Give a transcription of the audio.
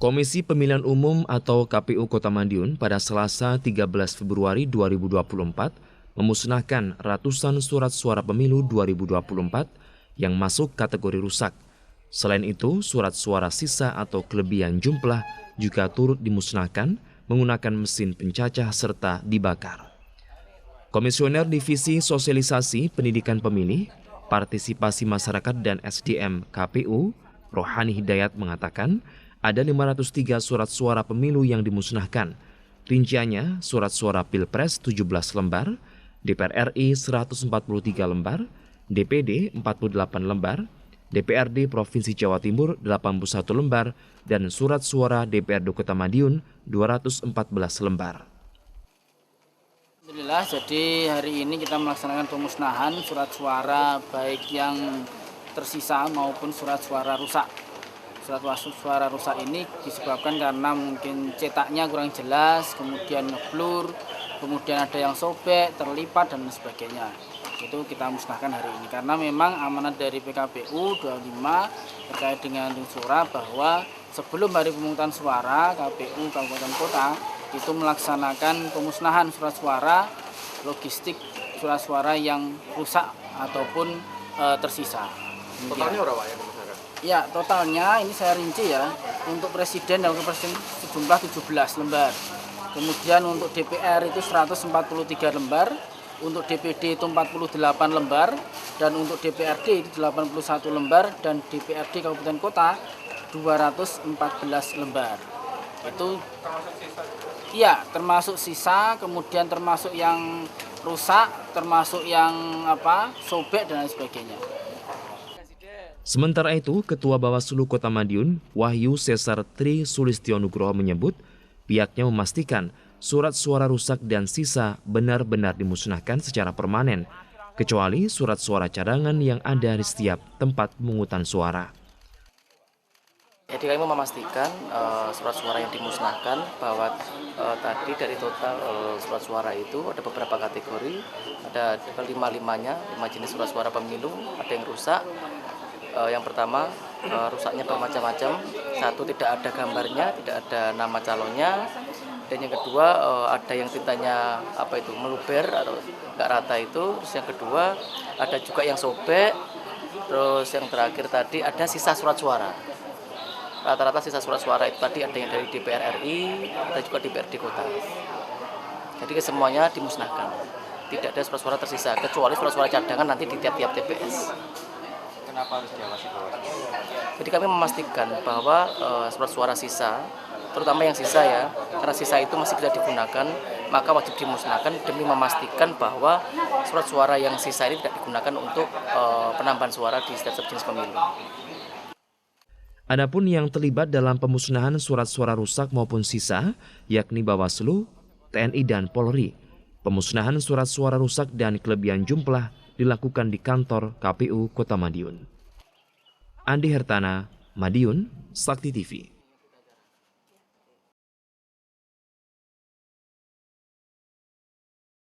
Komisi Pemilihan Umum atau KPU Kota Madiun pada Selasa 13 Februari 2024 memusnahkan ratusan surat suara pemilu 2024 yang masuk kategori rusak. Selain itu, surat suara sisa atau kelebihan jumlah juga turut dimusnahkan menggunakan mesin pencacah serta dibakar. Komisioner Divisi Sosialisasi Pendidikan Pemilih, Partisipasi Masyarakat dan SDM KPU, Rohani Hidayat mengatakan, ada 503 surat suara pemilu yang dimusnahkan. Rinciannya, surat suara Pilpres 17 lembar, DPR RI 143 lembar, DPD 48 lembar, DPRD Provinsi Jawa Timur 81 lembar, dan surat suara DPRD Kota Madiun 214 lembar. Alhamdulillah, jadi hari ini kita melaksanakan pemusnahan surat suara baik yang tersisa maupun surat suara rusak. Surat suara rusak ini disebabkan karena mungkin cetaknya kurang jelas, kemudian ngeblur, kemudian ada yang sobek, terlipat, dan sebagainya. Itu kita musnahkan hari ini karena memang amanat dari PKPU 25 terkait dengan surat bahwa sebelum hari pemungutan suara KPU Kabupaten Kota itu melaksanakan pemusnahan surat suara logistik surat suara yang rusak ataupun tersisa. Totalnya berapa ya dimusnahkan? Ya, totalnya ini saya rinci ya. Untuk presiden dan wakil presiden sejumlah 17 lembar. Kemudian untuk DPR itu 143 lembar, untuk DPD itu 48 lembar, dan untuk DPRD itu 81 lembar, dan DPRD Kabupaten Kota 214 lembar. Itu iya, termasuk sisa, kemudian termasuk yang rusak, termasuk yang sobek dan lain sebagainya. Sementara itu, Ketua Bawaslu Kota Madiun, Wahyu Cesar Tri Sulistionugroho menyebut pihaknya memastikan surat suara rusak dan sisa benar-benar dimusnahkan secara permanen, kecuali surat suara cadangan yang ada di setiap tempat pemungutan suara. Jadi kami memastikan surat suara yang dimusnahkan bahwa tadi dari total surat suara itu ada beberapa kategori, ada 5 jenis surat suara pemilu, ada yang rusak. Yang pertama, rusaknya bermacam-macam. Satu, tidak ada gambarnya, tidak ada nama calonnya. Dan yang kedua, ada yang tintanya meluber atau nggak rata itu. Terus yang kedua, ada juga yang sobek. Terus yang terakhir tadi ada sisa surat suara. Rata-rata sisa surat suara itu tadi ada yang dari DPR RI, ada juga DPRD Kota. Jadi kesemuanya dimusnahkan. Tidak ada surat suara tersisa, kecuali surat suara cadangan nanti di tiap-tiap TPS. Kenapa harus diawasi Bawaslu? Jadi kami memastikan bahwa surat suara sisa, terutama yang sisa ya, karena sisa itu masih bisa digunakan, maka wajib dimusnahkan demi memastikan bahwa surat suara yang sisa ini tidak digunakan untuk penambahan suara di setiap jenis pemilu. Adapun yang terlibat dalam pemusnahan surat suara rusak maupun sisa, yakni Bawaslu, TNI, dan Polri. Pemusnahan surat suara rusak dan kelebihan jumlah dilakukan di kantor KPU Kota Madiun. Andi Hertana, Madiun, Sakti TV.